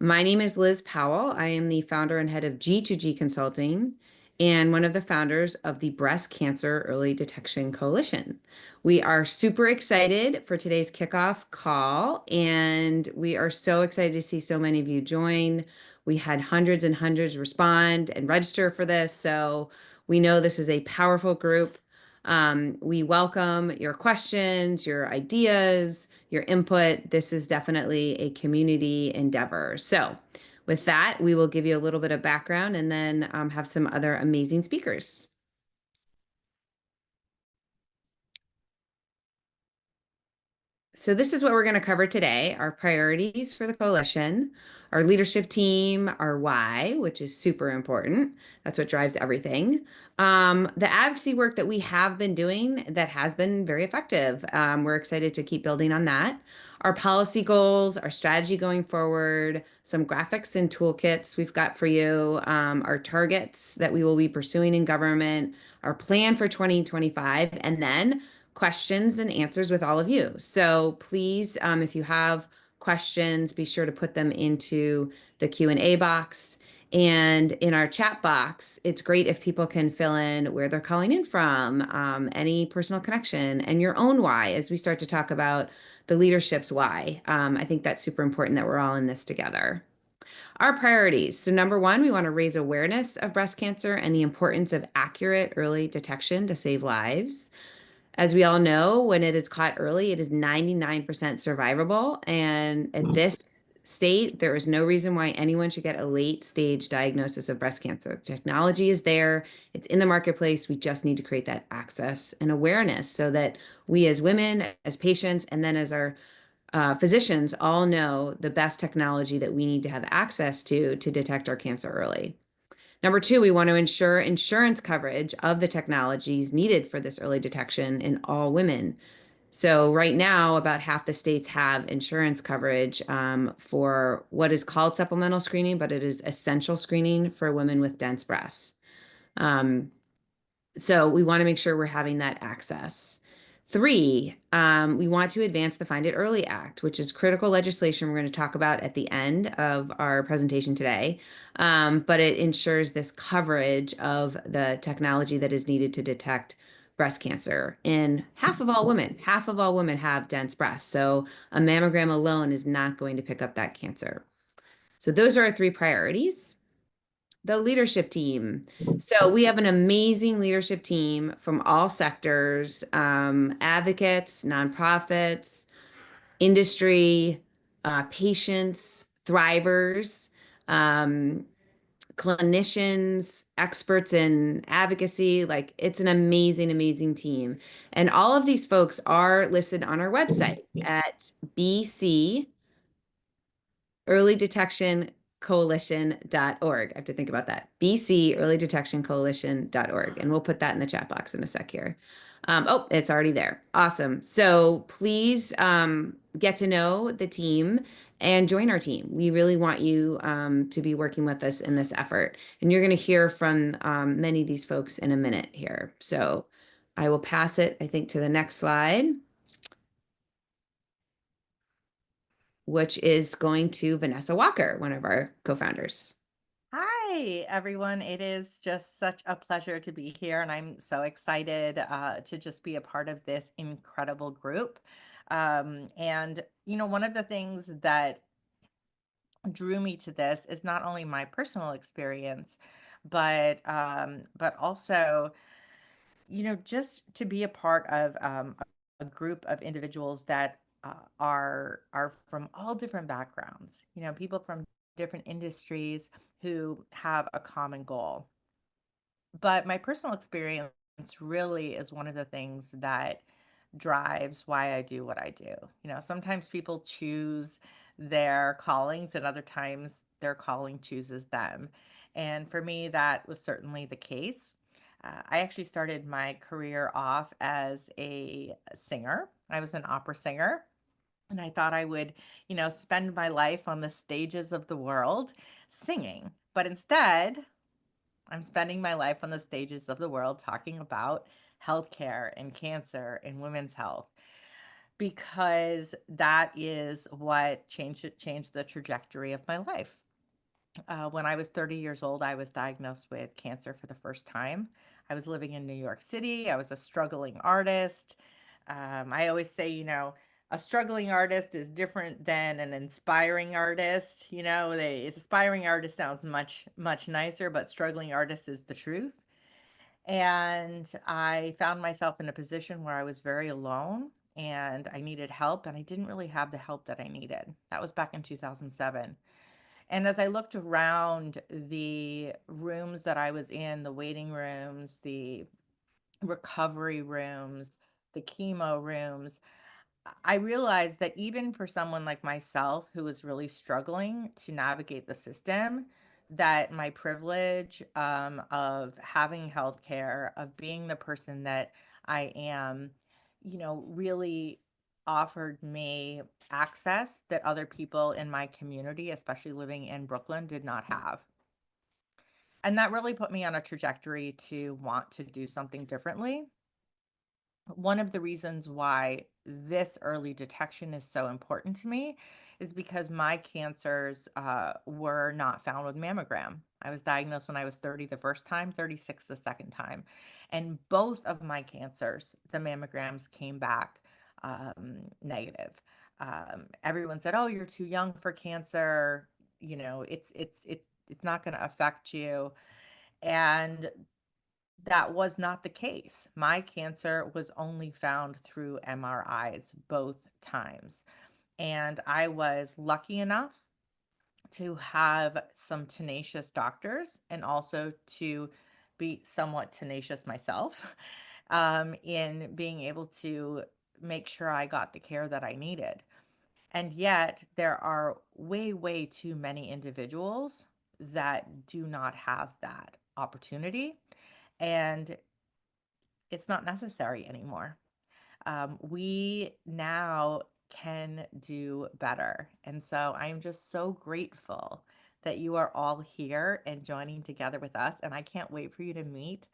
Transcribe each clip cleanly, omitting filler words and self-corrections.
My name is Liz Powell. I am the founder and head of G2G Consulting and one of the founders of the Breast Cancer Early Detection Coalition. We are super excited for today's kickoff call, and we are so excited to see so many of you join. We had hundreds and hundreds respond and register for this, so we know this is a powerful group. We welcome your questions, your ideas, your input. This is definitely a community endeavor. So, with that, we will give you a little bit of background and then have some other amazing speakers. So this is what we're going to cover today, our priorities for the coalition, our leadership team, our why, which is super important. That's what drives everything. The advocacy work that we have been doing that has been very effective. We're excited to keep building on that. Our policy goals, our strategy going forward, some graphics and toolkits we've got for you, our targets that we will be pursuing in government, our plan for 2025, and then questions and answers with all of you. So please, if you have questions, be sure to put them into the Q&A box. And in our chat box, it's great if people can fill in where they're calling in from, any personal connection, and your own why as we start to talk about the leadership's why. I think that's super important that we're all in this together. Our priorities. So, number one, we want to raise awareness of breast cancer and the importance of accurate early detection to save lives. As we all know, when it is caught early, it is 99% survivable. And at this state, there is no reason why anyone should get a late stage diagnosis of breast cancer. Technology is there, it's in the marketplace. We just need to create that access and awareness so that we, as women, as patients, and then as our physicians, all know the best technology that we need to have access to detect our cancer early. Number two, we want to ensure insurance coverage of the technologies needed for this early detection in all women. So right now, about half the states have insurance coverage for what is called supplemental screening, but it is essential screening for women with dense breasts. Um, so we want to make sure we're having that access. Three, we want to advance the Find It Early Act, which is critical legislation we're going to talk about at the end of our presentation today. But it ensures this coverage of the technology that is needed to detect breast cancer in half of all women. Half of all women have dense breasts. So a mammogram alone is not going to pick up that cancer. So those are our three priorities. The leadership team. So we have an amazing leadership team from all sectors, advocates, nonprofits, industry, patients, thrivers, um, clinicians, experts in advocacy. Like it's an amazing, amazing team. And all of these folks are listed on our website at BC Early Detection Coalition.org. I have to think about that. BC Early Detection Coalition.org. And we'll put that in the chat box in a sec here. Oh, it's already there. Awesome. So please get to know the team and join our team. We really want you to be working with us in this effort. And you're going to hear from many of these folks in a minute here. So I will pass it, I think, to the next slide, which is going to Vanessa Walker, one of our co-founders. Hi, everyone. It is just such a pleasure to be here, and I'm so excited to just be a part of this incredible group. One of the things that drew me to this is not only my personal experience, but also, just to be a part of a group of individuals that are from all different backgrounds. People from different industries who have a common goal. But my personal experience really is one of the things that drives why I do what I do. Sometimes people choose their callings, and other times their calling chooses them. And for me, that was certainly the case. I actually started my career off as a singer. I was an opera singer. And I thought I would, spend my life on the stages of the world singing. But instead, I'm spending my life on the stages of the world talking about healthcare and cancer and women's health. because that is what changed the trajectory of my life. When I was 30 years old, I was diagnosed with cancer for the first time. I was living in New York City. I was a struggling artist. I always say, a struggling artist is different than an inspiring artist. Aspiring artist sounds much nicer, but struggling artist is the truth. And I found myself in a position where I was very alone and I needed help, and I didn't really have the help that I needed. That was back in 2007. And as I looked around the rooms that I was in, the waiting rooms, the recovery rooms, the chemo rooms, I realized that even for someone like myself who was really struggling to navigate the system, that my privilege of having healthcare, of being the person that I am, really offered me access that other people in my community, especially living in Brooklyn, did not have. And that really put me on a trajectory to want to do something differently. One of the reasons why this early detection is so important to me is because my cancers were not found with mammogram. I was diagnosed when I was 30 the first time, 36 the second time. And both of my cancers, the mammograms came back negative. Everyone said, "Oh, you're too young for cancer. It's not going to affect you." And that was not the case. My cancer was only found through MRIs both times. And I was lucky enough to have some tenacious doctors and also to be somewhat tenacious myself in being able to make sure I got the care that I needed. And yet, there are way, way too many individuals that do not have that opportunity. And it's not necessary anymore. We now can do better. And so I'm just so grateful that you are all here and joining together with us. And I can't wait for you to meet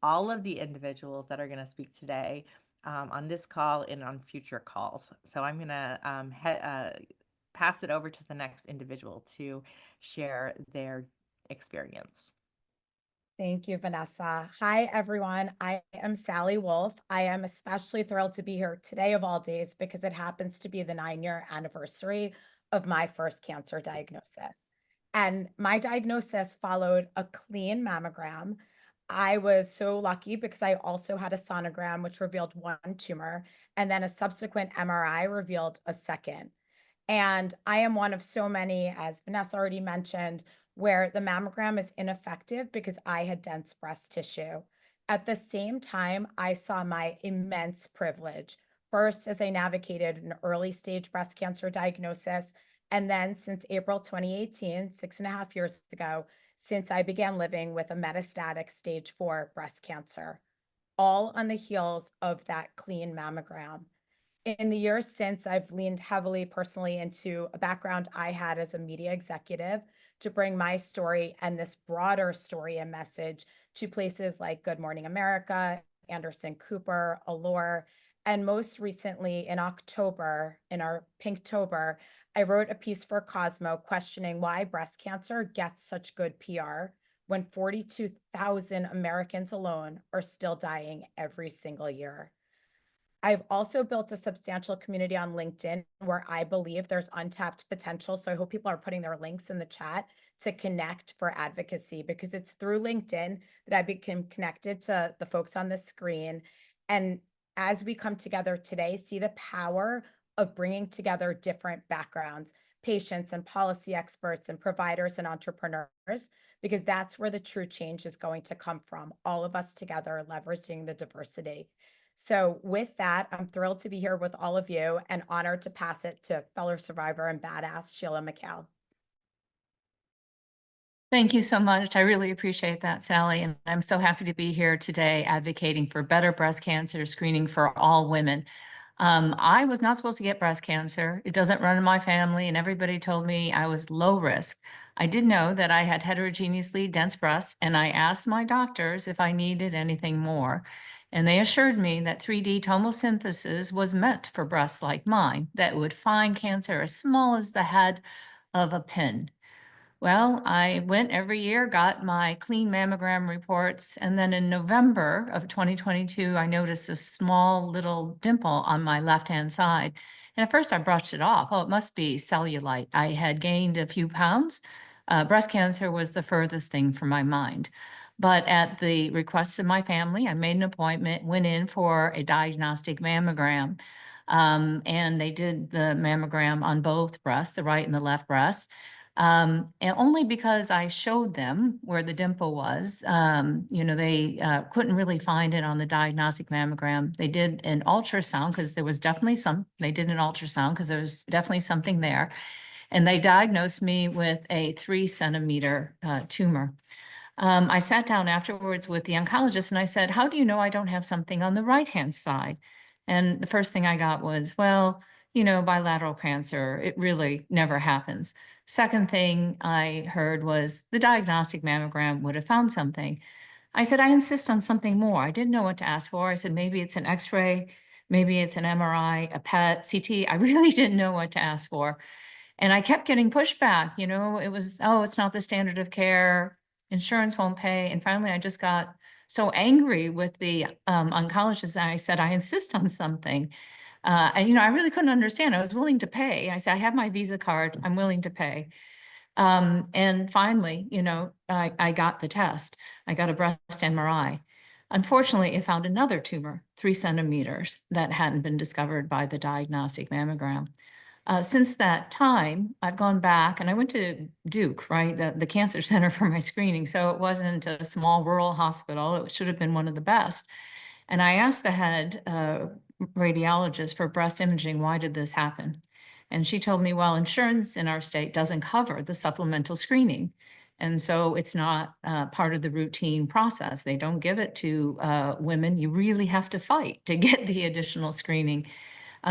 all of the individuals that are going to speak today on this call and on future calls. So I'm going to pass it over to the next individual to share their experience. Thank you, Vanessa. Hi, everyone. I am Sally Wolf. I am especially thrilled to be here today of all days because it happens to be the 9-year anniversary of my first cancer diagnosis. And my diagnosis followed a clean mammogram. I was so lucky because I also had a sonogram, which revealed one tumor, and then a subsequent MRI revealed a second. And I am one of so many, as Vanessa already mentioned, where the mammogram is ineffective because I had dense breast tissue. At the same time, I saw my immense privilege, first as I navigated an early stage breast cancer diagnosis, and then since April 2018, 6.5 years ago, since I began living with a metastatic stage 4 breast cancer, all on the heels of that clean mammogram. In the years since, I've leaned heavily personally into a background I had as a media executive to bring my story and this broader story and message to places like Good Morning America, Anderson Cooper, Allure, and most recently in October, in our Pinktober, I wrote a piece for Cosmo questioning why breast cancer gets such good PR when 42,000 Americans alone are still dying every single year. I've also built a substantial community on LinkedIn where I believe there's untapped potential. So I hope people are putting their links in the chat to connect for advocacy, because it's through LinkedIn that I became connected to the folks on the screen. And as we come together today, see the power of bringing together different backgrounds, patients and policy experts and providers and entrepreneurs, because that's where the true change is going to come from. All of us together leveraging the diversity. So with that, I'm thrilled to be here with all of you and honored to pass it to fellow survivor and badass Sheila McHale. Thank you so much. I really appreciate that, Sally. And I'm so happy to be here today advocating for better breast cancer screening for all women. I was not supposed to get breast cancer. It doesn't run in my family, and everybody told me I was low risk. I did know that I had heterogeneously dense breasts, and I asked my doctors if I needed anything more. And they assured me that 3D tomosynthesis was meant for breasts like mine that would find cancer as small as the head of a pin. Well, I went every year, got my clean mammogram reports, and then in November of 2022, I noticed a small little dimple on my left-hand side. And at first I brushed it off. Oh, it must be cellulite. I had gained a few pounds. Breast cancer was the furthest thing from my mind. But at the request of my family, I made an appointment, went in for a diagnostic mammogram. And they did the mammogram on both breasts, the right and the left breast. And only because I showed them where the dimple was. They couldn't really find it on the diagnostic mammogram. They did an ultrasound because there was definitely they did an ultrasound because there was definitely something there. And they diagnosed me with a 3 centimeter tumor. I sat down afterwards with the oncologist and I said, how do you know I don't have something on the right-hand side? And the first thing I got was, well, bilateral cancer, it really never happens. Second thing I heard was the diagnostic mammogram would have found something. I said, I insist on something more. I didn't know what to ask for. I said, maybe it's an X-ray, maybe it's an MRI, a PET, CT. I really didn't know what to ask for. And I kept getting pushback. It was, oh, it's not the standard of care. Insurance won't pay. And finally, I just got so angry with the oncologist. I said, I insist on something. And I really couldn't understand. I was willing to pay. I said, I have my Visa card. I'm willing to pay. And finally, I got the test. I got a breast MRI. Unfortunately, it found another tumor, 3 centimeters, that hadn't been discovered by the diagnostic mammogram. Since that time, I've gone back and I went to Duke, right, the cancer center for my screening. So it wasn't a small rural hospital. It should have been one of the best. And I asked the head radiologist for breast imaging, why did this happen? And she told me, well, insurance in our state doesn't cover the supplemental screening. And so it's not part of the routine process. They don't give it to women. You really have to fight to get the additional screening.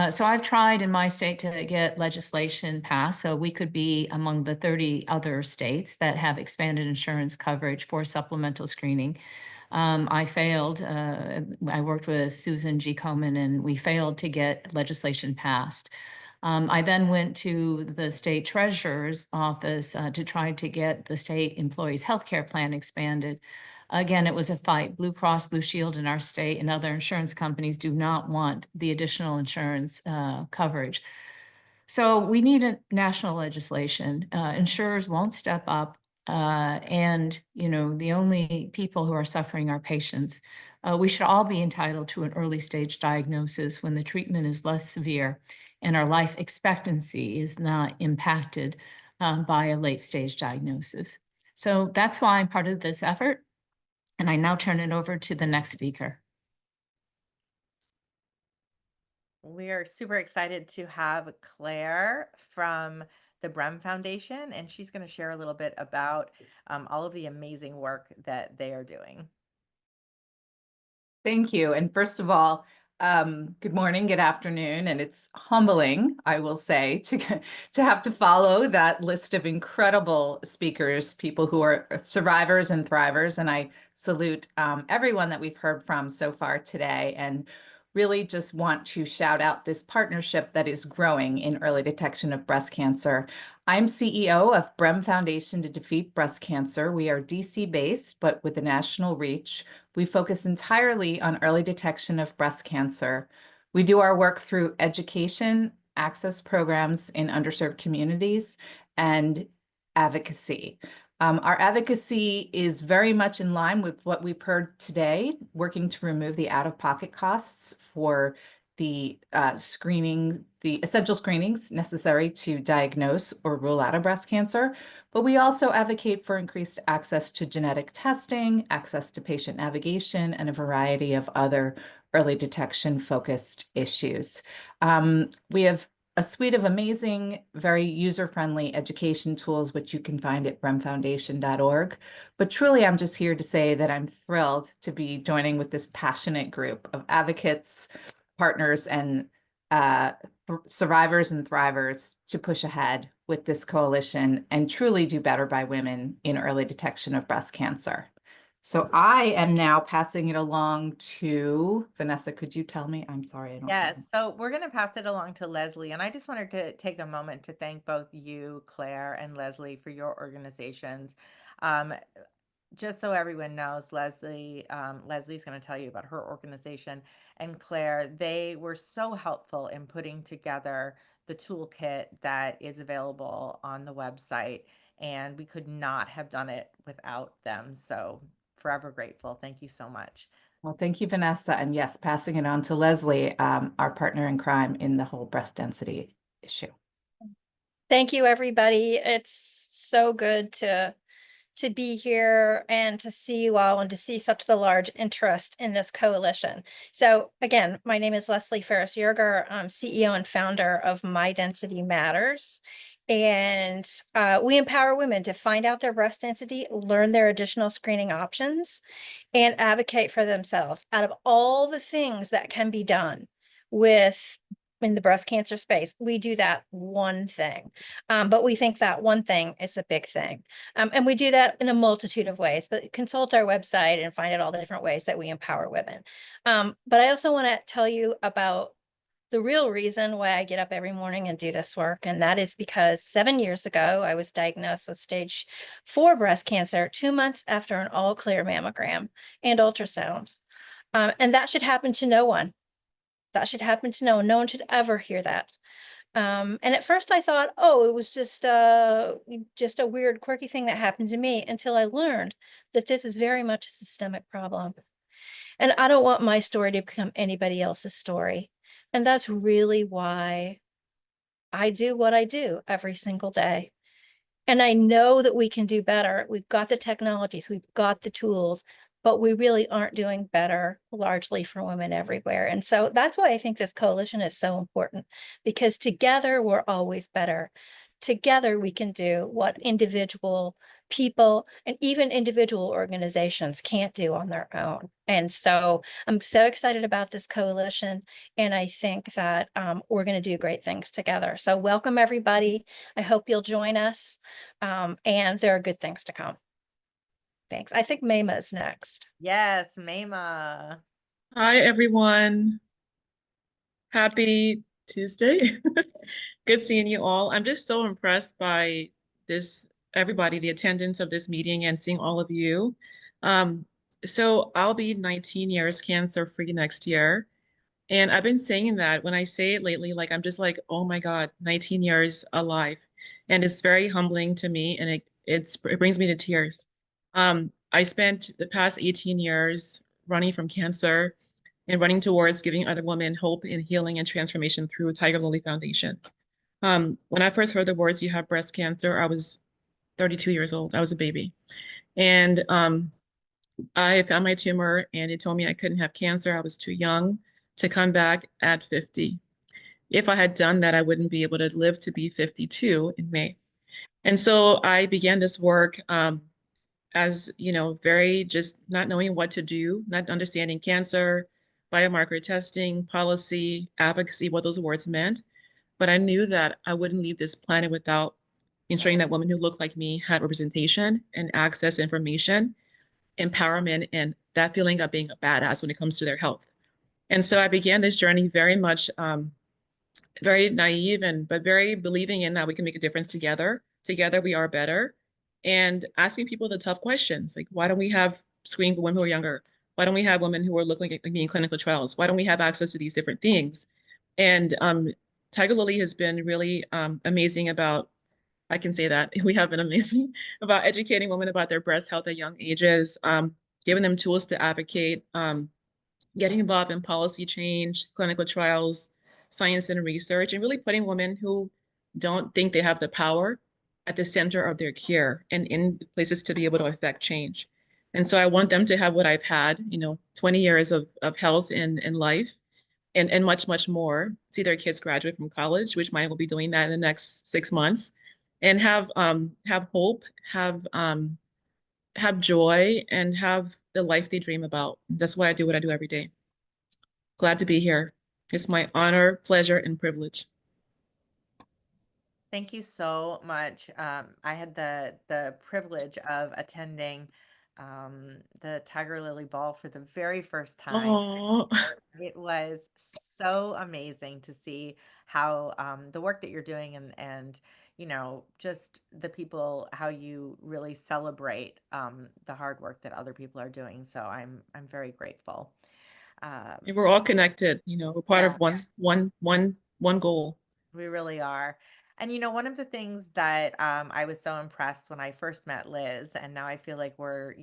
So I've tried in my state to get legislation passed so we could be among the 30 other states that have expanded insurance coverage for supplemental screening. I failed. I worked with Susan G. Komen and we failed to get legislation passed. I then went to the state treasurer's office to try to get the state employees healthcare plan expanded. Again, it was a fight. Blue Cross Blue Shield in our state and other insurance companies do not want the additional insurance coverage. So we need a national legislation. Insurers won't step up. And the only people who are suffering are patients. We should all be entitled to an early stage diagnosis when the treatment is less severe and our life expectancy is not impacted by a late stage diagnosis. So that's why I'm part of this effort. And I now turn it over to the next speaker. We are super excited to have Claire from the Brem Foundation, and she's going to share a little bit about all of the amazing work that they are doing. Thank you. And first of all, good morning, good afternoon. And it's humbling, I will say, to have to follow that list of incredible speakers, people who are survivors and thrivers. And I salute everyone that we've heard from so far today. And really just want to shout out this partnership that is growing in early detection of breast cancer. I'm CEO of Brem Foundation to Defeat Breast Cancer. We are DC-based, but with a national reach. We focus entirely on early detection of breast cancer. We do our work through education, access programs in underserved communities, and advocacy. Our advocacy is very much in line with what we've heard today, working to remove the out-of-pocket costs for the the essential screenings necessary to diagnose or rule out a breast cancer. But we also advocate for increased access to genetic testing, access to patient navigation, and a variety of other early detection focused issues. We have a suite of amazing, very user-friendly education tools, which you can find at bremfoundation.org. But truly, I'm just here to say that I'm thrilled to be joining with this passionate group of advocates, partners, and survivors and thrivers to push ahead with this coalition and truly do better by women in early detection of breast cancer. So I am now passing it along to Vanessa. Could you tell me? I'm sorry, I don't know. Yes, so we're going to pass it along to Leslie. And I just wanted to take a moment to thank both you, Claire, and Leslie for your organizations. Um, just so everyone knows, Leslie's going to tell you about her organization, and Claire, they were so helpful in putting together the toolkit that is available on the website, and we could not have done it without them. So forever grateful. Thank you so much. Well, thank you, Vanessa. And yes, passing it on to Leslie, our partner in crime in the whole breast density issue. Thank you, everybody. It's so good to be here and to see you all and to see such the large interest in this coalition. So again, my name is Leslie Ferris-Yerger. I'm CEO and founder of My Density Matters. And we empower women to find out their breast density, learn their additional screening options, and advocate for themselves. Out of all the things that can be done in the breast cancer space, we do that one thing. But we think that one thing is a big thing. And we do that in a multitude of ways, but consult our website and find out all the different ways that we empower women. But I also want to tell you about the real reason why I get up every morning and do this work. And that is because 7 years ago, I was diagnosed with stage 4 breast cancer 2 months after an all clear mammogram and ultrasound. And that should happen to no one. That should happen to no one. No one should ever hear that. And at first I thought, oh, it was just a weird, quirky thing that happened to me, until I learned that this is very much a systemic problem. And I don't want my story to become anybody else's story. And that's really why I do what I do every single day. And I know that we can do better. We've got the technologies, we've got the tools, but we really aren't doing better largely for women everywhere. And so that's why I think this coalition is so important, because together we're always better. Together we can do what individual people and even individual organizations can't do on their own. And so I'm so excited about this coalition, and I think that we're going to do great things together. So welcome, everybody. I hope you'll join us, and there are good things to come. Thanks. I think Mayma is next. Yes, Mayma. Hi, everyone. Happy Tuesday. Good seeing you all. I'm just so impressed by everybody, the attendance of this meeting, and seeing all of you. So I'll be 19 years cancer-free next year. And I've been saying that when I say it lately, like I'm just like, oh my God, 19 years alive. And it's very humbling to me, and it brings me to tears. I spent the past 18 years running from cancer and running towards giving other women hope in healing and transformation through Tiger Lily Foundation. When I first heard the words, "you have breast cancer," I was 32 years old. I was a baby. And I found my tumor, and it told me I couldn't have cancer. I was too young to come back at 50. If I had done that, I wouldn't be able to live to be 52 in May. And so I began this work as, very just not knowing what to do, not understanding cancer, biomarker testing, policy, advocacy, what those words meant. But I knew that I wouldn't leave this planet without ensuring that women who look like me had representation and access to information, empowerment, and that feeling of being a badass when it comes to their health. And so I began this journey very much very naive but very believing in that we can make a difference together. Together we are better. And asking people the tough questions, like, why don't we have screening for women who are younger? Why don't we have women who are looking at being clinical trials? Why don't we have access to these different things? And Tiger Lily has been really amazing about, I can say that, we have been amazing about educating women about their breast health at young ages, giving them tools to advocate, getting involved in policy change, clinical trials, science and research, and really putting women who don't think they have the power at the center of their care and in places to be able to affect change. And so I want them to have what I've had, 20 years of health and life, and much, much more. See their kids graduate from college, which mine will be doing that in the next 6 months, and have hope, have joy, and have the life they dream about. That's why I do what I do every day. Glad to be here. It's my honor, pleasure, and privilege. Thank you so much. I had the privilege of attending the Tiger Lily Ball for the very first time. Oh, It was so amazing to see how the work that you're doing and just the people, how you really celebrate the hard work that other people are doing. So I'm very grateful. we're all connected, we're part Yeah. of one goal. We really are. And one of the things that I was so impressed when I first met Liz, and now I feel like we're,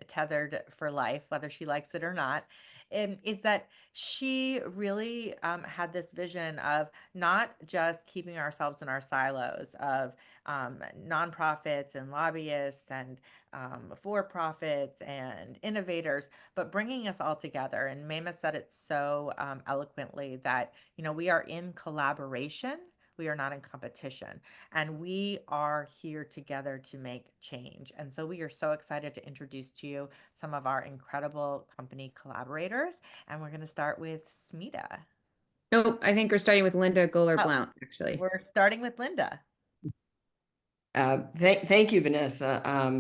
tethered for life, whether she likes it or not, is that she really had this vision of not just keeping ourselves in our silos of nonprofits and lobbyists and for profits and innovators, but bringing us all together. And Mema said it so eloquently that we are in collaboration. We are not in competition. And we are here together to make change. And so we are so excited to introduce to you some of our incredible company collaborators. And we're going to start with Smita. Nope, I think we're starting with Linda Oh, Goler-Blount, actually. we're starting with Linda. Thank you, Vanessa.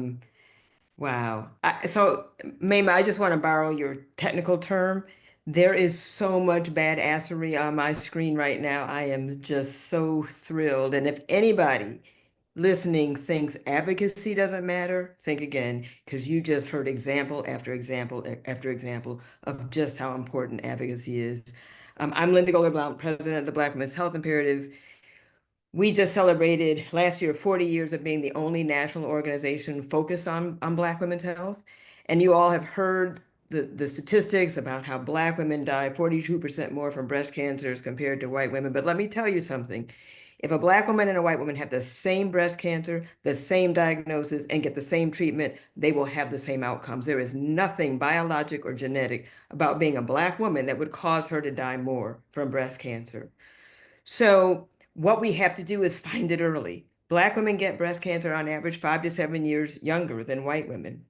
Wow. So, Mayma, I just want to borrow your technical term. There is so much badassery on my screen right now. I am just so thrilled. And if anybody listening thinks advocacy doesn't matter, think again, because you just heard example after example after example of just how important advocacy is. I'm Linda Goler-Blount, president of the Black Women's Health Imperative. We just celebrated last year 40 years of being the only national organization focused on Black women's health. And you all have heard the statistics about how Black women die 42% more from breast cancers compared to white women. But let me tell you something. If a Black woman and a white woman have the same breast cancer, the same diagnosis, and get the same treatment, they will have the same outcomes. There is nothing biologic or genetic about being a Black woman that would cause her to die more from breast cancer. So what we have to do is find it early. Black women get breast cancer on average 5 to 7 years younger than white women.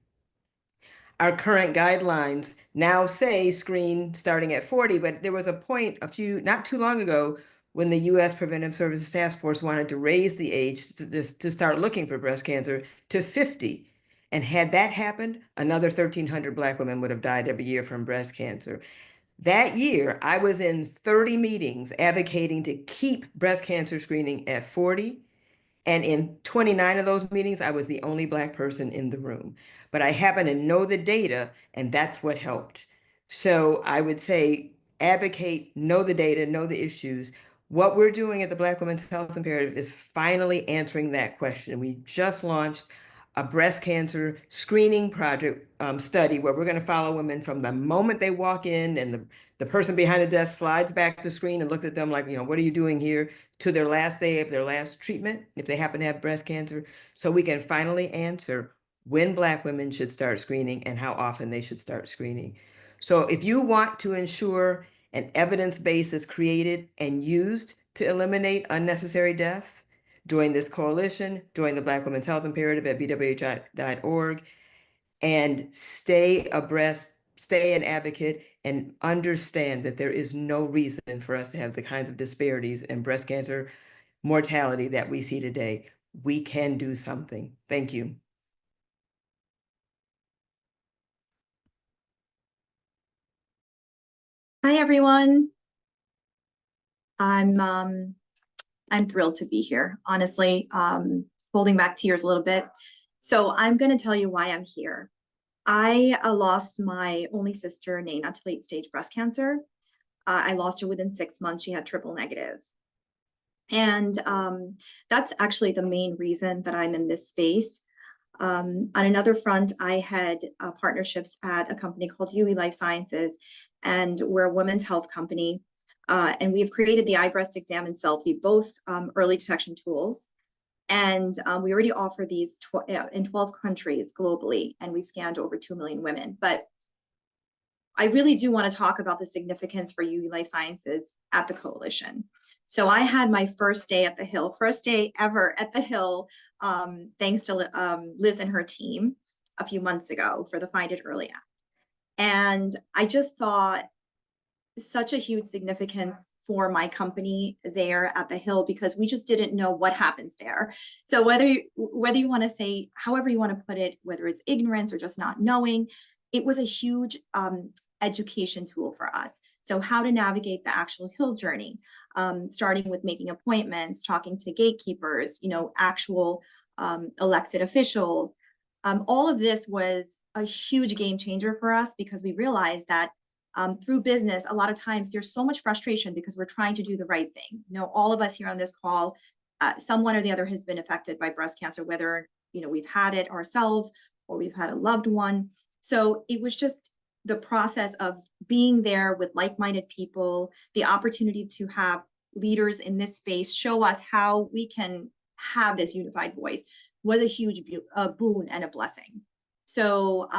Our current guidelines now say screen starting at 40, but there was a point not too long ago when the U.S. Preventive Services Task Force wanted to raise the age to start looking for breast cancer to 50. And had that happened, another 1,300 Black women would have died every year from breast cancer. That year, I was in 30 meetings advocating to keep breast cancer screening at 40. And in 29 of those meetings, I was the only Black person in the room. But I happen to know the data, and that's what helped. So I would say advocate, know the data, know the issues. What we're doing at the Black Women's Health Imperative is finally answering that question. We just launched a breast cancer screening project study where we're going to follow women from the moment they walk in and the person behind the desk slides back the screen and looks at them like, what are you doing here, to their last day of their last treatment, if they happen to have breast cancer, so we can finally answer when Black women should start screening and how often they should start screening. So if you want to ensure an evidence base is created and used to eliminate unnecessary deaths, join this coalition, join the Black Women's Health Imperative at bwh.org, and stay abreast, stay an advocate, and understand that there is no reason for us to have the kinds of disparities in breast cancer mortality that we see today. We can do something. Thank you. Hi, everyone. I'm thrilled to be here, honestly, holding back tears a little bit. So I'm going to tell you why I'm here. I lost my only sister, Nana, to late-stage breast cancer. I lost her within 6 months. She had triple negative. And that's actually the main reason that I'm in this space. On another front, I had partnerships at a company called UE Life Sciences, and we're a women's health company. And we've created the iBreast exam and selfie, both early detection tools. And we already offer these in 12 countries globally, and we've scanned over 2 million women. But I really do want to talk about the significance for UE Life Sciences at the coalition. So I had my first day at the Hill, first day ever at the Hill, thanks to Liz and her team a few months ago for the Find It Early Act. And I just saw such a huge significance for my company there at the Hill, because we just didn't know what happens there. So whether you want to say, however you want to put it, whether it's ignorance or just not knowing, it was a huge education tool for us. So how to navigate the actual Hill journey, starting with making appointments, talking to gatekeepers, actual elected officials. All of this was a huge game changer for us, because we realized that through business, a lot of times there's so much frustration because we're trying to do the right thing. All of us here on this call, someone or the other has been affected by breast cancer, whether we've had it ourselves or we've had a loved one. So it was just the process of being there with like-minded people, the opportunity to have leaders in this space show us how we can have this unified voice, was a huge boon and a blessing. So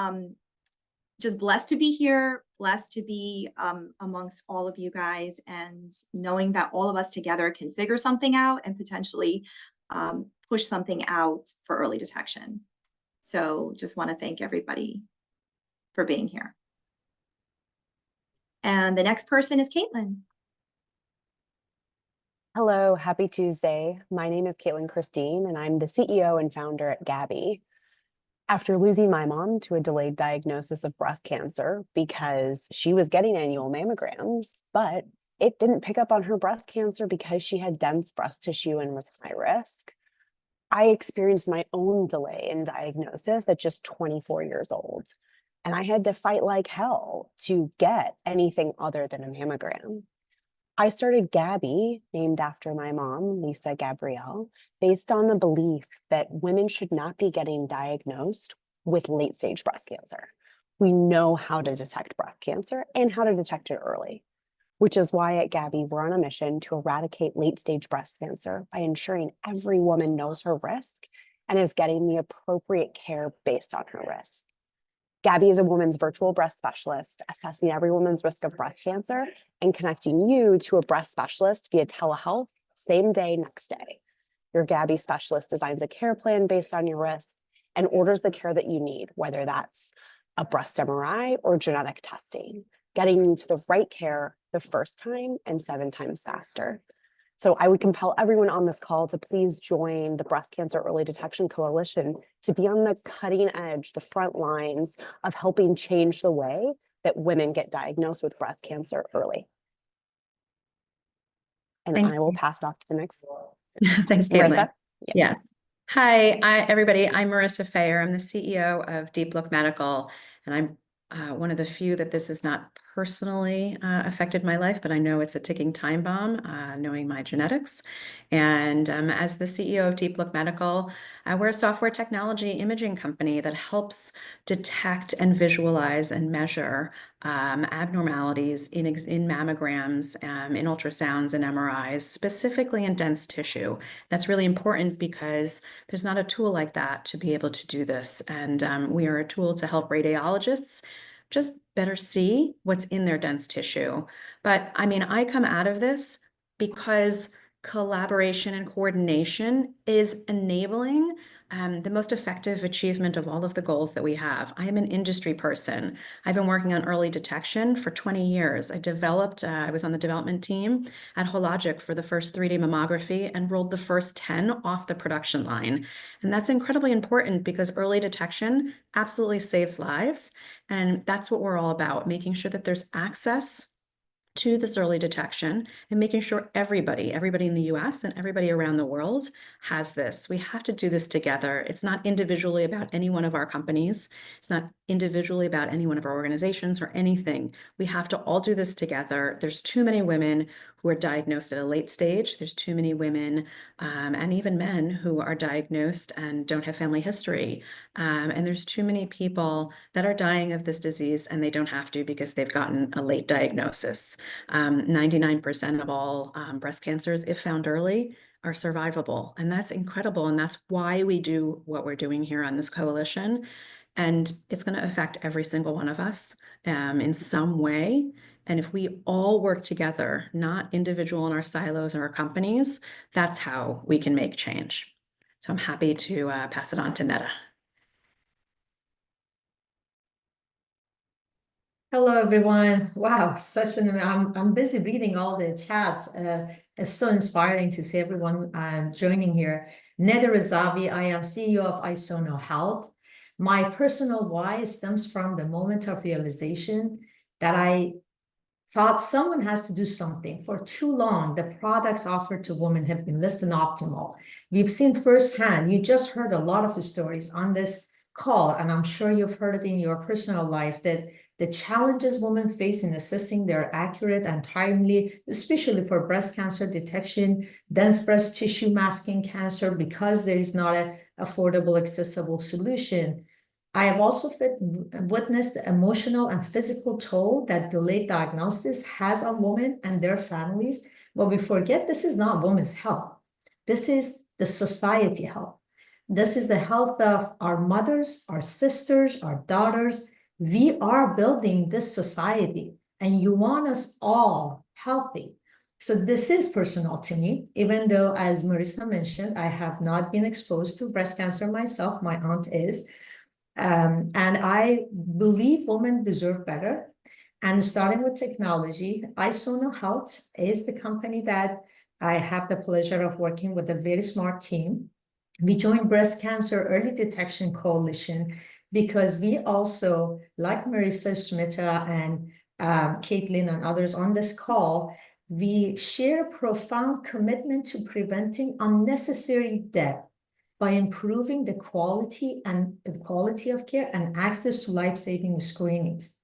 just blessed to be here, blessed to be amongst all of you guys, and knowing that all of us together can figure something out and potentially push something out for early detection. So just want to thank everybody for being here. And the next person is Caitlin. Hello, happy Tuesday. My name is Caitlin Christine, and I'm the CEO and founder at Gabby. After losing my mom to a delayed diagnosis of breast cancer because she was getting annual mammograms, but it didn't pick up on her breast cancer because she had dense breast tissue and was high risk, I experienced my own delay in diagnosis at just 24 years old. And I had to fight like hell to get anything other than a mammogram. I started Gabby, named after my mom, Lisa Gabrielle, based on the belief that women should not be getting diagnosed with late-stage breast cancer. We know how to detect breast cancer and how to detect it early, which is why at Gabby, we're on a mission to eradicate late-stage breast cancer by ensuring every woman knows her risk and is getting the appropriate care based on her risk. Gabby is a woman's virtual breast specialist, assessing every woman's risk of breast cancer and connecting you to a breast specialist via telehealth, same day, next day. Your Gabby specialist designs a care plan based on your risk and orders the care that you need, whether that's a breast MRI or genetic testing, getting you to the right care the first time and 7 times faster. So I would compel everyone on this call to please join the Breast Cancer Early Detection Coalition to be on the cutting edge, the front lines of helping change the way that women get diagnosed with breast cancer early. And Thanks. I will pass it off to the next. Thanks, Caitlin. Marissa? Yeah. Yes. Hi, everybody. I'm Marissa Fayer. I'm the CEO of Deep Look Medical, and I'm one of the few that this has not personally affected my life, but I know it's a ticking time bomb, knowing my genetics. And as the CEO of Deep Look Medical, we're a software technology imaging company that helps detect and visualize and measure abnormalities in mammograms, in ultrasounds and MRIs, specifically in dense tissue. That's really important because there's not a tool like that to be able to do this. And we are a tool to help radiologists just better see what's in their dense tissue. But I mean, I come out of this because collaboration and coordination is enabling the most effective achievement of all of the goals that we have. I am an industry person. I've been working on early detection for 20 years. I was on the development team at Hologic for the first 3D mammography and rolled the first 10 off the production line. And that's incredibly important because early detection absolutely saves lives. And that's what we're all about, making sure that there's access to this early detection and making sure everybody in the US and everybody around the world has this. We have to do this together. It's not individually about any one of our companies. It's not individually about any one of our organizations or anything. We have to all do this together. There's too many women who are diagnosed at a late stage. There's too many women and even men who are diagnosed and don't have family history. And there's too many people that are dying of this disease and they don't have to because they've gotten a late diagnosis. 99% of all breast cancers, if found early, are survivable. And that's incredible. And that's why we do what we're doing here on this coalition. And it's going to affect every single one of us in some way. And if we all work together, not individual in our silos or our companies, that's how we can make change. So I'm happy to pass it on to Netta. Hello, everyone. Wow, I'm busy reading all the chats. It's so inspiring to see everyone joining here. Neda Rezavi, I am CEO of Isono Health. My personal why stems from the moment of realization that I thought someone has to do something. For too long, the products offered to women have been less than optimal. We've seen firsthand, you just heard a lot of stories on this call, and I'm sure you've heard it in your personal life, that the challenges women face in assessing their accurate and timely, especially for breast cancer detection, dense breast tissue masking cancer, because there is not an affordable, accessible solution. I have also witnessed the emotional and physical toll that delayed diagnosis has on women and their families. But we forget this is not women's health. This is the society health. This is the health of our mothers, our sisters, our daughters. We are building this society, and you want us all healthy. So this is personal to me, even though, as Marissa mentioned, I have not been exposed to breast cancer myself. My aunt is. And I believe women deserve better. And starting with technology, Isono Health is the company that I have the pleasure of working with a very smart team. We joined Breast Cancer Early Detection Coalition because we also, like Marissa Smita and Caitlin and others on this call, we share a profound commitment to preventing unnecessary death by improving the quality of care and access to life-saving screenings.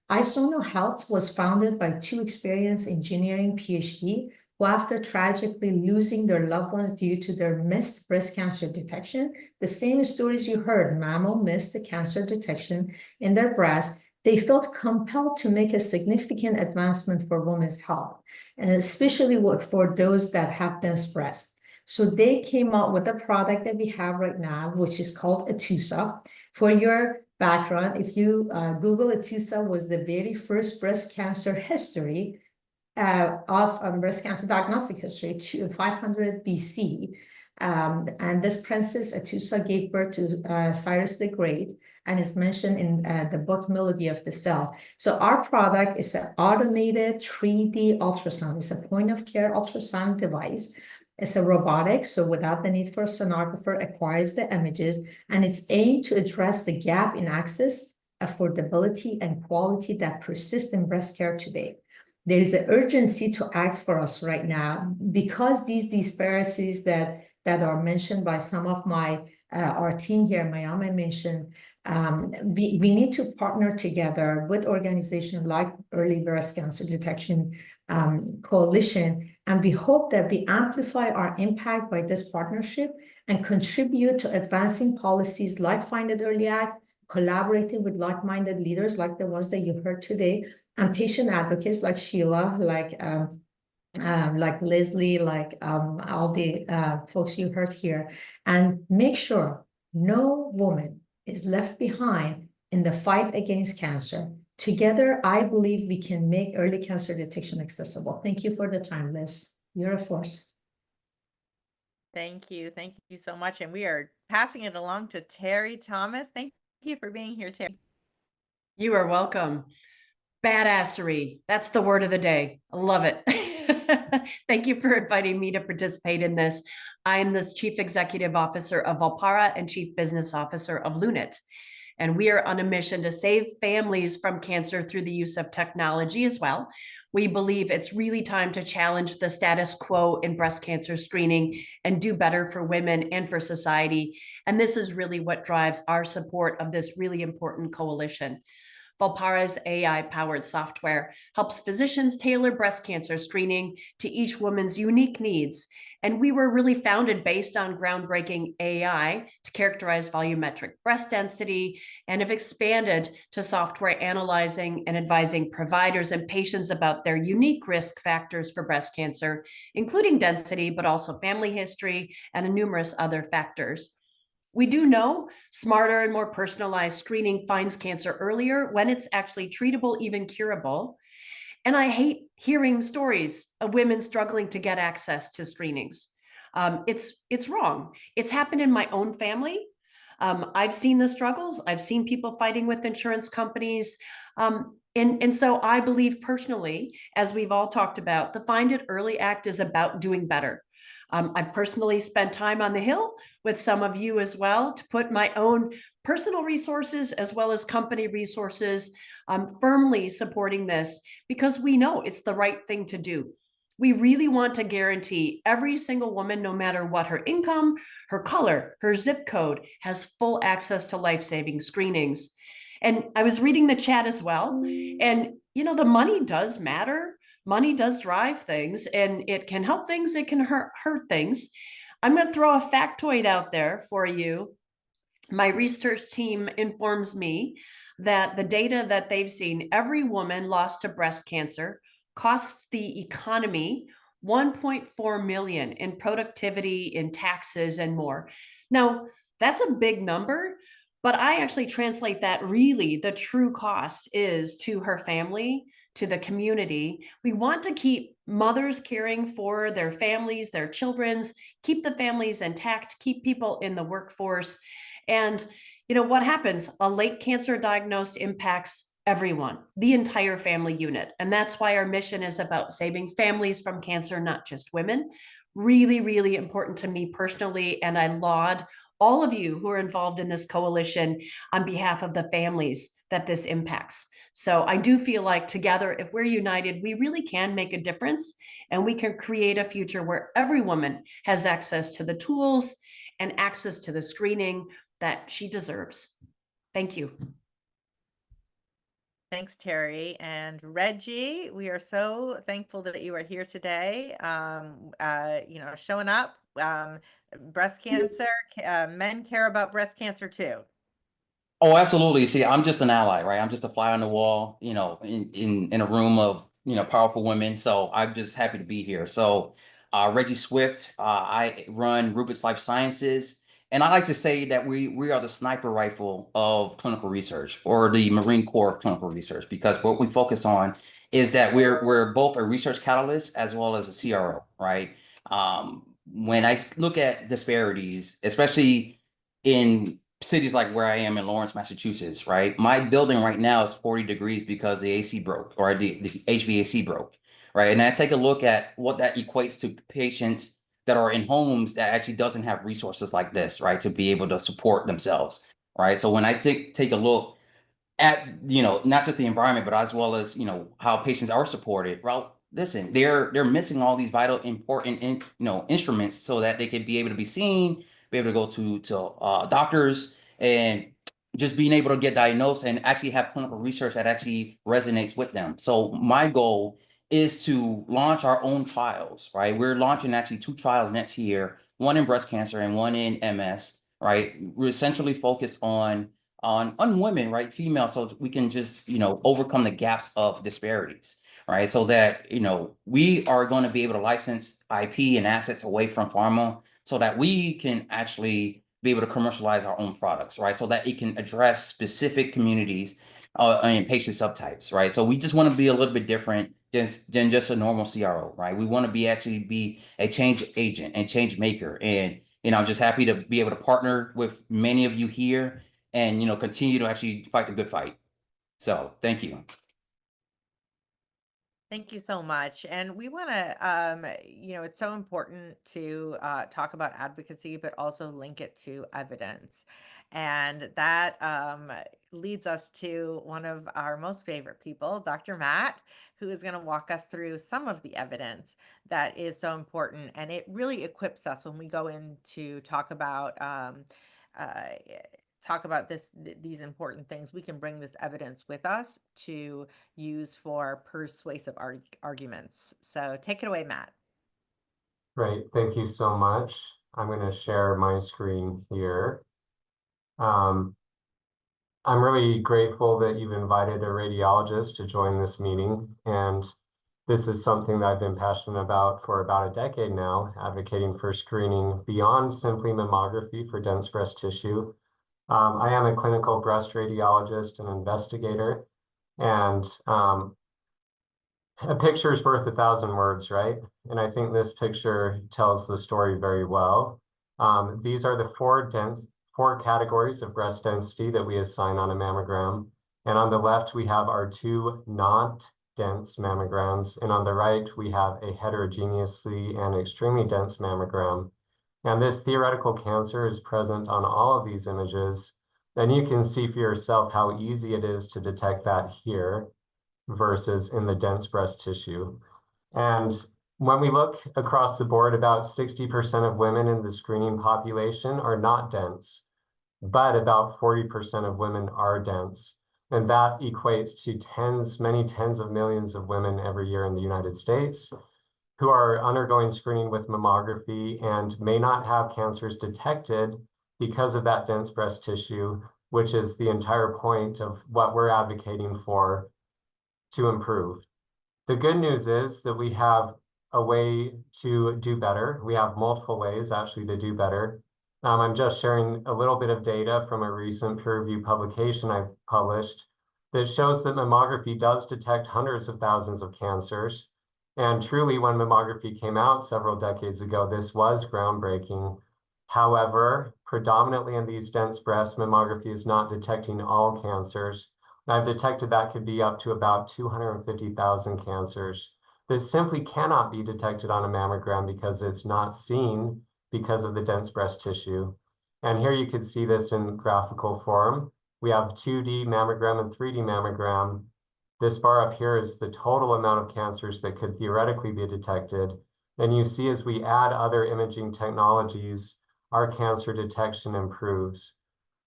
Isono Health was founded by two experienced engineering PhD who, after tragically losing their loved ones due to their missed breast cancer detection, the same stories you heard, mammo missed the cancer detection in their breast, they felt compelled to make a significant advancement for women's health, and especially for those that have dense breasts. So they came out with a product that we have right now, which is called Atusa. For your background, if you Google Atusa, was the very first breast cancer history of breast cancer diagnostic history to 500 BC. And this princess Atusa gave birth to Cyrus the Great, and is mentioned in the book Melody of the Cell. So our product is an automated 3D ultrasound. It's a point of care ultrasound device. It's a robotic, so without the need for a sonographer, acquires the images, and it's aimed to address the gap in access, affordability, and quality that persist in breast care today. There is an urgency to act for us right now because these disparities that are mentioned by some of our team here, Miami mentioned, we need to partner together with organizations like Early Breast Cancer Detection Coalition, and we hope that we amplify our impact by this partnership and contribute to advancing policies like Find It Early Act, collaborating with like-minded leaders like the ones that you heard today, and patient advocates like Sheila, like Leslie, like all the folks you heard here, and make sure no woman is left behind in the fight against cancer. Together, I believe we can make early cancer detection accessible. Thank you for the time, Liz. You're a force. Thank you. Thank you so much. And we are passing it along to Terry Thomas. Thank you for being here, Terry. You are welcome. Badassery. That's the word of the day. I love it. Thank you for inviting me to participate in this. I'm the Chief Executive Officer of Volpara and Chief Business Officer of Lunit. And we are on a mission to save families from cancer through the use of technology as well. We believe it's really time to challenge the status quo in breast cancer screening and do better for women and for society. And this is really what drives our support of this really important coalition. Volpara's AI-powered software helps physicians tailor breast cancer screening to each woman's unique needs. And we were really founded based on groundbreaking AI to characterize volumetric breast density, and have expanded to software analyzing and advising providers and patients about their unique risk factors for breast cancer, including density, but also family history and numerous other factors. We do know smarter and more personalized screening finds cancer earlier when it's actually treatable, even curable. And I hate hearing stories of women struggling to get access to screenings. It's wrong. It's happened in my own family. I've seen the struggles. I've seen people fighting with insurance companies. And so I believe personally, as we've all talked about, the Find It Early Act is about doing better. I've personally spent time on the Hill with some of you as well to put my own personal resources as well as company resources firmly supporting this, because we know it's the right thing to do. We really want to guarantee every single woman, no matter what her income, her color, her zip code, has full access to life-saving screenings. And I was reading the chat as well. And, you know, the money does matter. Money does drive things, and it can help things, it can hurt things. I'm going to throw a factoid out there for you. My research team informs me that the data that they've seen, every woman lost to breast cancer costs the economy 1.4 million in productivity, in taxes, and more. Now, that's a big number, but I actually translate that really the true cost is to her family, to the community. We want to keep mothers caring for their families, their children's, keep the families intact, keep people in the workforce. And you know what happens? A late cancer diagnosed impacts everyone, the entire family unit. And that's why our mission is about saving families from cancer, not just women. Really, really important to me personally. And I laud all of you who are involved in this coalition on behalf of the families that this impacts. So I do feel like together, if we're united, we really can make a difference, and we can create a future where every woman has access to the tools and access to the screening that she deserves. Thank you. Thanks, Terry. And Reggie, we are so thankful that you are here today, showing up. Breast cancer, men care about breast cancer too. Oh, absolutely. See, I'm just an ally, right? I'm just a fly on the wall, in a room of, powerful women. So I'm just happy to be here. So Reggie Swift, I run Rubik's Life Sciences. And I like to say that we are the sniper rifle of clinical research, or the Marine Corps of clinical research, because what we focus on is that we're both a research catalyst as well as a CRO, right? When I look at disparities, especially in cities like where I am in Lawrence, Massachusetts, right? My building right now is 40 degrees because the AC broke, or the HVAC broke, right? And I take a look at what that equates to patients that are in homes that actually doesn't have resources like this, right? To be able to support themselves, right? So when I take a look at, not just the environment, but as well as, how patients are supported. Well, listen, they're missing all these vital, important, instruments so that they can be able to be seen, be able to go to doctors, and just being able to get diagnosed and actually have clinical research that actually resonates with them. So my goal is to launch our own trials, right? We're launching actually 2 trials next year, one in breast cancer and one in MS, right? We're essentially focused on women, right, female, so we can just overcome the gaps of disparities, right? So that we are going to be able to license IP and assets away from pharma, so that we can actually be able to commercialize our own products, right? So that it can address specific communities and patient subtypes, right? So we just want to be a little bit different than just a normal CRO, right? We want to be a change agent and change maker. And I'm just happy to be able to partner with many of you here and continue to actually fight the good fight. So thank you. Thank you so much. And we want to, it's so important to talk about advocacy, but also link it to evidence. And that leads us to one of our most favorite people, Dr. Matt, who is going to walk us through some of the evidence that is so important. And it really equips us when we go in to talk about these important things. We can bring this evidence with us to use for persuasive arguments. So take it away, Matt. Great, thank you so much. I'm going to share my screen here. I'm really grateful that you've invited a radiologist to join this meeting, and this is something that I've been passionate about for about a decade now, advocating for screening beyond simply mammography for dense breast tissue. I am a clinical breast radiologist and investigator, and a picture is worth 1,000 words, right? And I think this picture tells the story very well. These are the 4 categories of breast density that we assign on a mammogram. And on the left, we have our 2 not dense mammograms. And on the right, we have a heterogeneously and extremely dense mammogram. And this theoretical cancer is present on all of these images. And you can see for yourself how easy it is to detect that here versus in the dense breast tissue. And when we look across the board, about 60% of women in the screening population are not dense, but about 40% of women are dense. And that equates to many tens of millions of women every year in the United States who are undergoing screening with mammography and may not have cancers detected because of that dense breast tissue, which is the entire point of what we're advocating for to improve. The good news is that we have a way to do better. We have multiple ways actually to do better. I'm just sharing a little bit of data from a recent peer-reviewed publication I published that shows that mammography does detect hundreds of thousands of cancers. And truly, when mammography came out several decades ago, this was groundbreaking. However, predominantly in these dense breasts, mammography is not detecting all cancers. I've detected that could be up to about 250,000 cancers that simply cannot be detected on a mammogram because it's not seen because of the dense breast tissue. And here you can see this in graphical form. We have 2D mammogram and 3D mammogram. This bar up here is the total amount of cancers that could theoretically be detected. And you see as we add other imaging technologies, our cancer detection improves.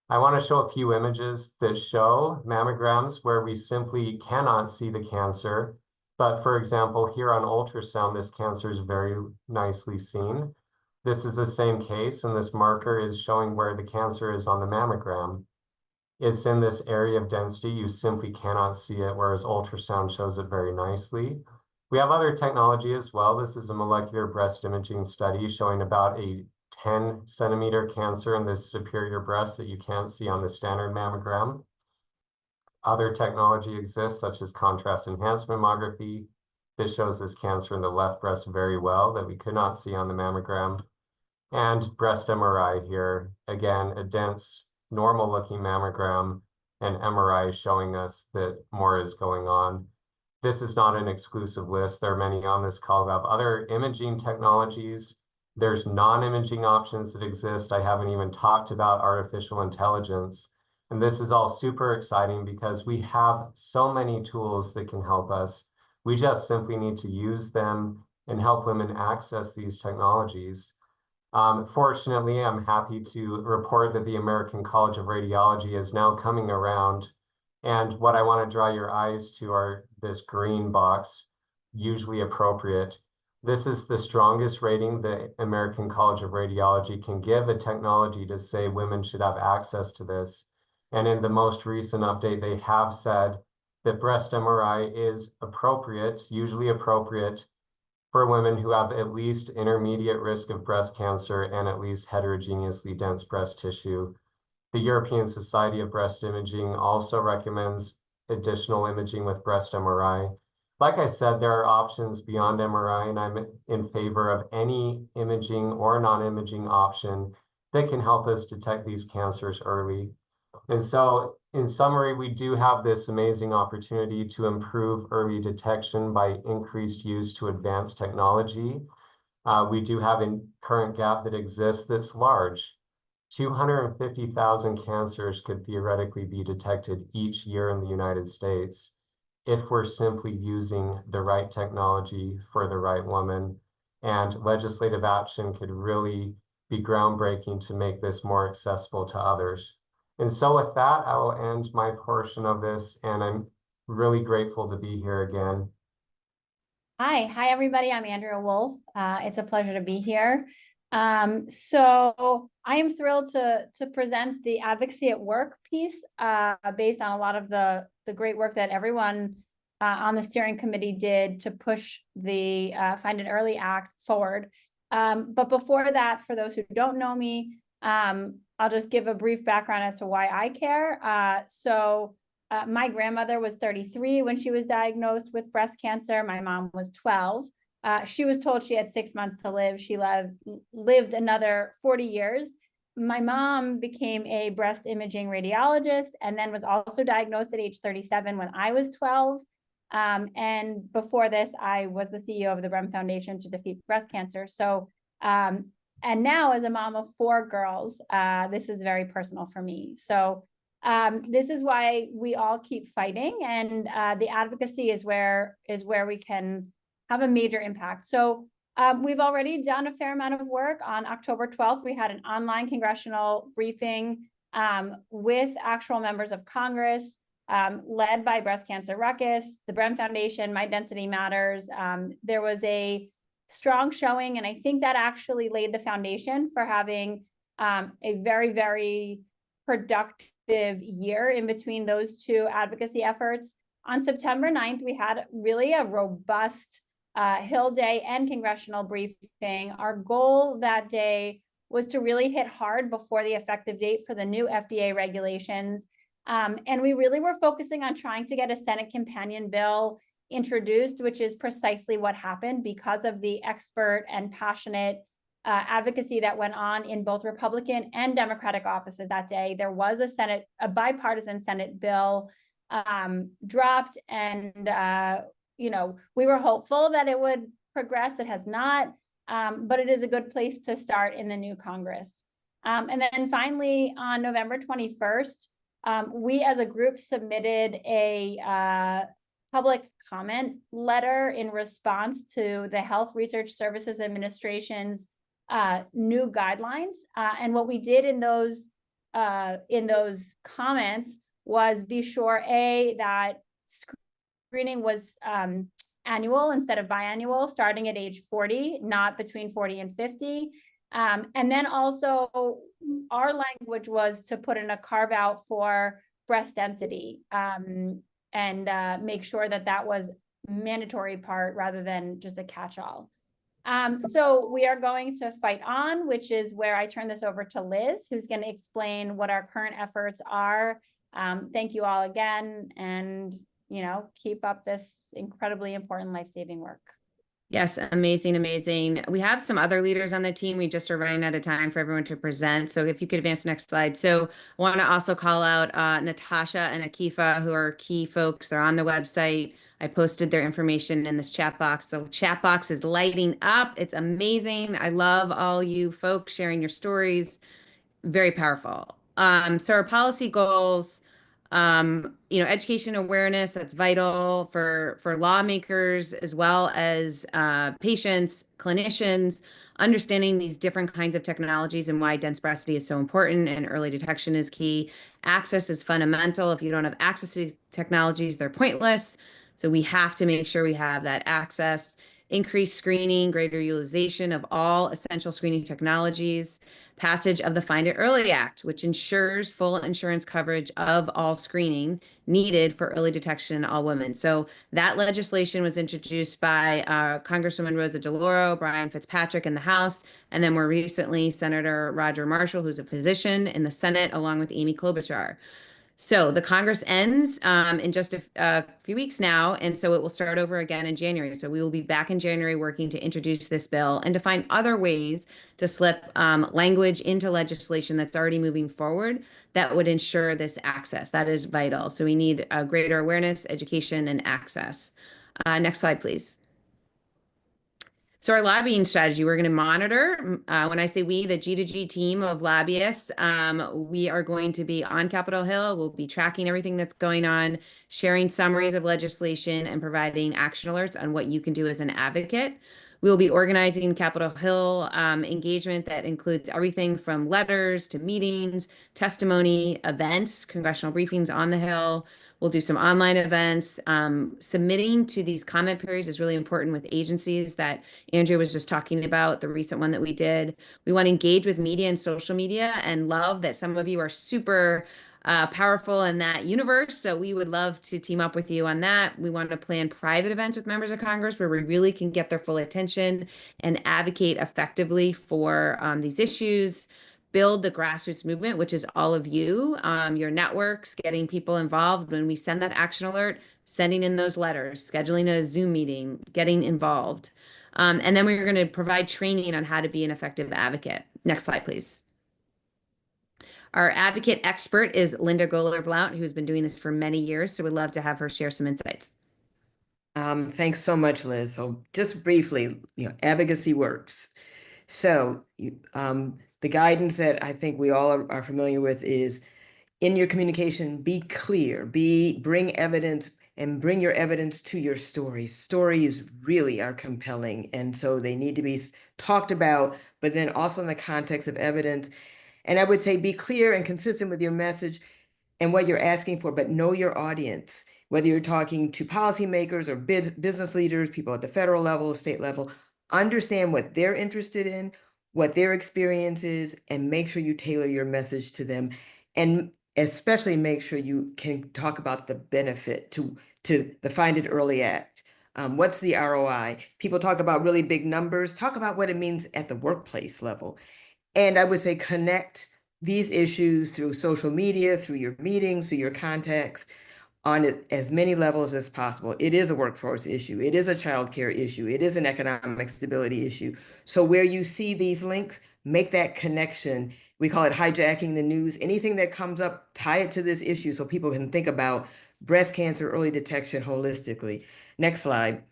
I want to show a few images that show mammograms where we simply cannot see the cancer. But for example, here on ultrasound, this cancer is very nicely seen. This is the same case, and this marker is showing where the cancer is on the mammogram. It's in this area of density. You simply cannot see it, whereas ultrasound shows it very nicely. We have other technology as well. This is a molecular breast imaging study showing about a 10-centimeter cancer in this superior breast that you can't see on the standard mammogram. Other technology exists, such as contrast enhanced mammography. This shows this cancer in the left breast very well that we could not see on the mammogram. And breast MRI here, again, a dense, normal-looking mammogram and MRI showing us that more is going on. This is not an exclusive list. There are many on this call who have other imaging technologies. There's non-imaging options that exist. I haven't even talked about artificial intelligence. And this is all super exciting because we have so many tools that can help us. We just simply need to use them and help women access these technologies. Fortunately, I'm happy to report that the American College of Radiology is now coming around. And what I want to draw your eyes to are this green box, usually appropriate. This is the strongest rating the American College of Radiology can give a technology to say women should have access to this. And in the most recent update, they have said that breast MRI is appropriate, usually appropriate, for women who have at least intermediate risk of breast cancer and at least heterogeneously dense breast tissue. The European Society of Breast Imaging also recommends additional imaging with breast MRI. Like I said, there are options beyond MRI, and I'm in favor of any imaging or non-imaging option that can help us detect these cancers early. And so, in summary, we do have this amazing opportunity to improve early detection by increased use to advanced technology. We do have a current gap that exists that's large. 250,000 cancers could theoretically be detected each year in the United States if we're simply using the right technology for the right woman. And legislative action could really be groundbreaking to make this more accessible to others. And so with that, I will end my portion of this, and I'm really grateful to be here again. Hi, everybody. I'm Andrea Wolf. It's a pleasure to be here. So I am thrilled to present the advocacy at work piece based on a lot of the great work that everyone on the steering committee did to push the Find an Early Act forward. But before that, for those who don't know me, I'll just give a brief background as to why I care. My grandmother was 33 when she was diagnosed with breast cancer. My mom was 12. She was told she had 6 months to live. She lived another 40 years. my mom became a breast imaging radiologist and then was also diagnosed at age 37 when I was 12. And before this, I was the CEO of the Bremm Foundation to Defeat Breast Cancer. So, and now as a mom of 4 girls, this is very personal for me. So this is why we all keep fighting, and the advocacy is where we can have a major impact. So we've already done a fair amount of work. On October 12th, we had an online congressional briefing with actual members of Congress, led by Breast Cancer Ruckus, the Bremm Foundation, My Density Matters. There was a strong showing, and I think that actually laid the foundation for having a very, very productive year in between those 2 advocacy efforts. On September 9th, we had really a robust Hill Day and congressional briefing. Our goal that day was to really hit hard before the effective date for the new FDA regulations. And we really were focusing on trying to get a Senate companion bill introduced, which is precisely what happened because of the expert and passionate advocacy that went on in both Republican and Democratic offices that day. There was a bipartisan Senate bill dropped, and we were hopeful that it would progress. It has not, but it is a good place to start in the new Congress. And then finally, on November 21st, we as a group submitted a public comment letter in response to the Health Research Services Administration's new guidelines. And what we did in those comments was be sure, that screening was annual instead of biannual, starting at age 40, not between 40 and 50. And then also our language was to put in a carve out for breast density and make sure that that was mandatory part rather than just a catch-all. So we are going to fight on, which is where I turn this over to Liz, who's going to explain what our current efforts are. Thank you all again, and keep up this incredibly important life-saving work. Yes, amazing, amazing. We have some other leaders on the team. We just are running out of time for everyone to present. So if you could advance the next slide. So I want to also call out Natasha and Akifa, who are key folks. They're on the website. I posted their information in this chat box. The chat box is lighting up. It's amazing. I love all you folks sharing your stories. Very powerful. So our policy goals, education awareness, that's vital for lawmakers as well as patients, clinicians, understanding these different kinds of technologies and why dense breastity is so important and early detection is key. Access is fundamental. If you don't have access to these technologies, they're pointless. So we have to make sure we have that access. Increased screening, greater utilization of all essential screening technologies, passage of the Find It Early Act, which ensures full insurance coverage of all screening needed for early detection in all women. So that legislation was introduced by Congresswoman Rosa DeLauro, Brian Fitzpatrick in the House, and then more recently, Senator Roger Marshall, who's a physician in the Senate, along with Amy Klobuchar. So the Congress ends in just a few weeks now, and so it will start over again in January. So we will be back in January working to introduce this bill and to find other ways to slip language into legislation that's already moving forward that would ensure this access. That is vital. So we need greater awareness, education, and access. Next slide, please. So our lobbying strategy, we're going to monitor. When I say we, the G2G team of lobbyists, we are going to be on Capitol Hill. We'll be tracking everything that's going on, sharing summaries of legislation, and providing action alerts on what you can do as an advocate. We'll be organizing Capitol Hill engagement that includes everything from letters to meetings, testimony, events, congressional briefings on the Hill. We'll do some online events. Submitting to these comment periods is really important with agencies that Andrea was just talking about, the recent one that we did. We want to engage with media and social media, and love that some of you are super powerful in that universe. So we would love to team up with you on that. We want to plan private events with members of Congress where we really can get their full attention and advocate effectively for these issues. Build the grassroots movement, which is all of you, your networks, getting people involved. When we send that action alert, sending in those letters, scheduling a Zoom meeting, getting involved. And then we're going to provide training on how to be an effective advocate. Next slide, please. Our advocate expert is Linda Goler-Blount, who's been doing this for many years, so we'd love to have her share some insights. Thanks so much, Liz. So just briefly, advocacy works. So the guidance that I think we all are familiar with is in your communication, be clear, bring evidence and bring your evidence to your stories. Stories really are compelling. And so they need to be talked about, but then also in the context of evidence. And I would say be clear and consistent with your message and what you're asking for, but know your audience, whether you're talking to policymakers or business leaders, people at the federal level, state level, understand what they're interested in, what their experience is, and make sure you tailor your message to them. And especially make sure you can talk about the benefit to the Find It Early Act. What's the ROI? People talk about really big numbers. Talk about what it means at the workplace level. And I would say connect these issues through social media, through your meetings, through your contacts on as many levels as possible. It is a workforce issue. It is a childcare issue. It is an economic stability issue. So where you see these links, make that connection. We call it hijacking the news. Anything that comes up, tie it to this issue so people can think about breast cancer early detection holistically. Next slide.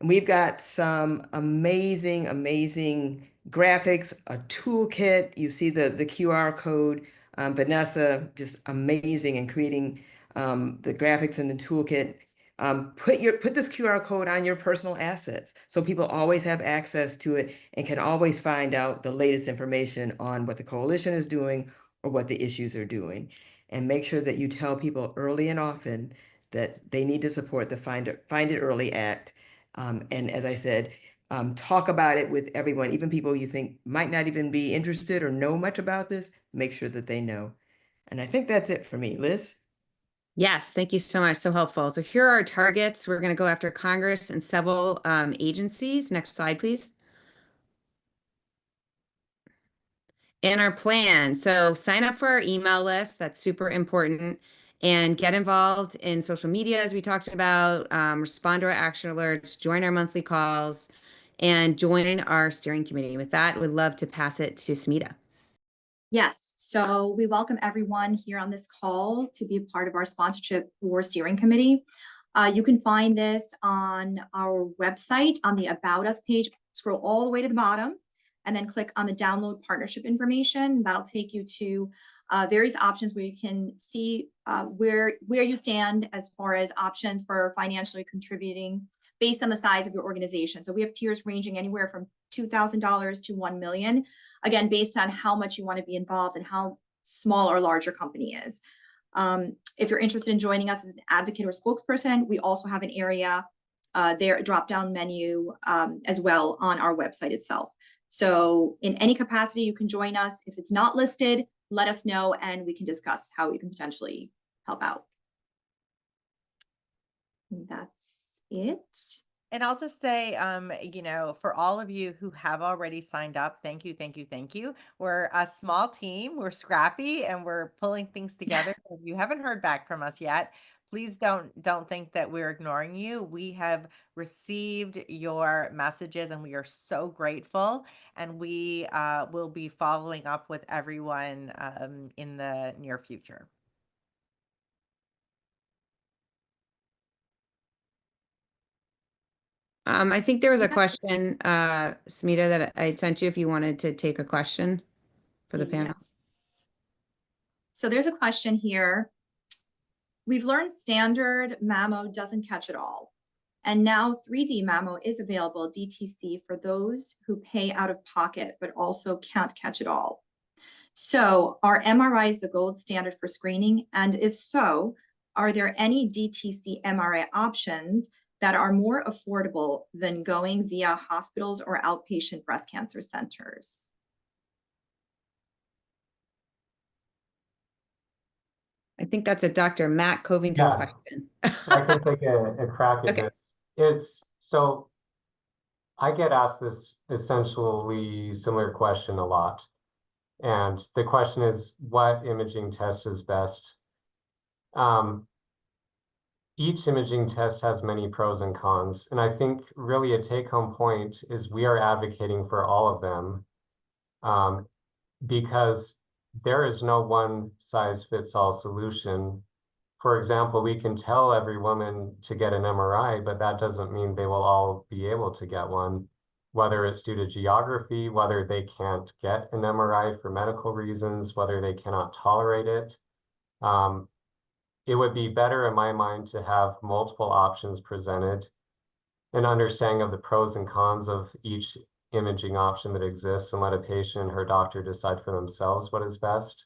And we've got some amazing, amazing graphics, a toolkit. You see the QR code. Vanessa, just amazing in creating the graphics in the toolkit. Put this QR code on your personal assets so people always have access to it and can always find out the latest information on what the coalition is doing or what the issues are doing. And make sure that you tell people early and often that they need to support the Find It Early Act. And as I said, talk about it with everyone, even people you think might not even be interested or know much about this, make sure that they know. And I think that's it for me. Liz? Yes, thank you so much. So helpful. So here are our targets. We're going to go after Congress and several agencies. Next slide, please. And our plan. So sign up for our email list. That's super important. And get involved in social media, as we talked about. Respond to our action alerts. Join our monthly calls. And join our steering committee. With that, we'd love to pass it to Smita. Yes, so we welcome everyone here on this call to be a part of our sponsorship or steering committee. You can find this on our website on the About Us page. Scroll all the way to the bottom and then click on the download partnership information. That'll take you to various options where you can see where you stand as far as options for financially contributing based on the size of your organization. So we have tiers ranging anywhere from $2,000 to $1 million, again, based on how much you want to be involved and how small or large your company is. If you're interested in joining us as an advocate or spokesperson, we also have an area there, a drop-down menu as well on our website itself. So in any capacity, you can join us. If it's not listed, let us know and we can discuss how we can potentially help out. And that's it. And I'll just say, for all of you who have already signed up, thank you, thank you, thank you. We're a small team, we're scrappy, and we're pulling things together. If you haven't heard back from us yet, please don't think that we're ignoring you. We have received your messages and we are so grateful. And we will be following up with everyone in the near future. I think there was a question, Smita, that I sent you if you wanted to take a question for the panel. Yes. So there's a question here. We've learned standard mammo doesn't catch it all. And now 3D mammo is available DTC for those who pay out of pocket, but also can't catch it all. So are MRIs the gold standard for screening? And if so, are there any DTC MRI options that are more affordable than going via hospitals or outpatient breast cancer centers? I think that's a Dr. Matt Covington question. So I can take a crack at this. So I get asked this essentially similar question a lot. And the question is, what imaging test is best? Each imaging test has many pros and cons. And I think really a take-home point is we are advocating for all of them because there is no one size fits all solution. For example, we can tell every woman to get an MRI, but that doesn't mean they will all be able to get one, whether it's due to geography, whether they can't get an MRI for medical reasons, whether they cannot tolerate it. It would be better in my mind to have multiple options presented, an understanding of the pros and cons of each imaging option that exists, and let a patient and her doctor decide for themselves what is best.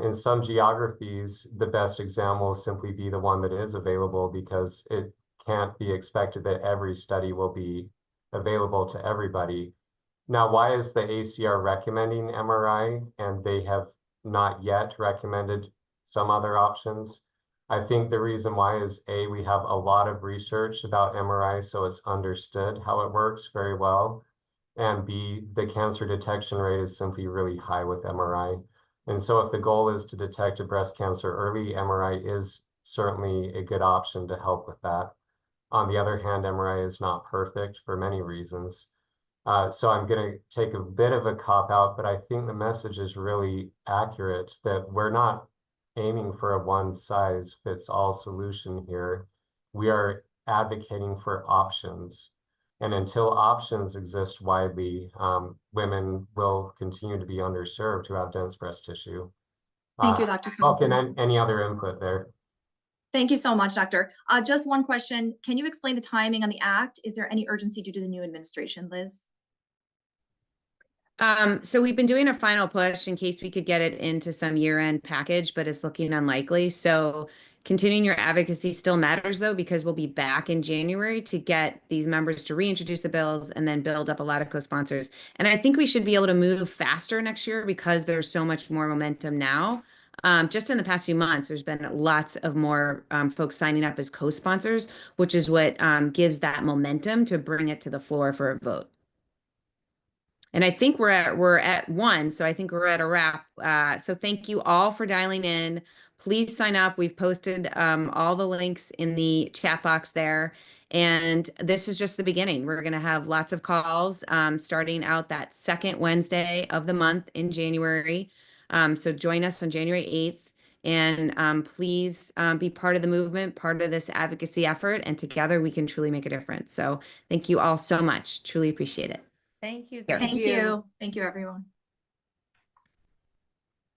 In some geographies, the best exam will simply be the one that is available, because it can't be expected that every study will be available to everybody. Now, why is the ACR recommending MRI and they have not yet recommended some other options? I think the reason why is A, we have a lot of research about MRI, so it's understood how it works very well. And B, the cancer detection rate is simply really high with MRI. And so if the goal is to detect a breast cancer early, MRI is certainly a good option to help with that. On the other hand, MRI is not perfect for many reasons. So I'm going to take a bit of a cop out, but I think the message is really accurate, that we're not aiming for a one size fits all solution here. We are advocating for options. And until options exist widely, women will continue to be underserved who have dense breast tissue. Thank you, Dr. Welcome. Compton. Any other input there? Thank you so much, Doctor. Just one question. Can you explain the timing on the act? Is there any urgency due to the new administration, Liz? So we've been doing a final push in case we could get it into some year-end package, but it's looking unlikely. So continuing your advocacy still matters, though, because we'll be back in January to get these members to reintroduce the bills and then build up a lot of co-sponsors. And I think we should be able to move faster next year because there's so much more momentum now. Just in the past few months, there's been lots of more folks signing up as co-sponsors, which is what gives that momentum to bring it to the floor for a vote. And I think we're at one, so I think we're at a wrap. So thank you all for dialing in. Please sign up. We've posted all the links in the chat box there. And this is just the beginning. We're going to have lots of calls starting out that second Wednesday of the month in January. So join us on January 8th. And please be part of the movement, part of this advocacy effort. And together we can truly make a difference. So thank you all so much. Truly appreciate it. Thank you. Thank you. Thank you, everyone.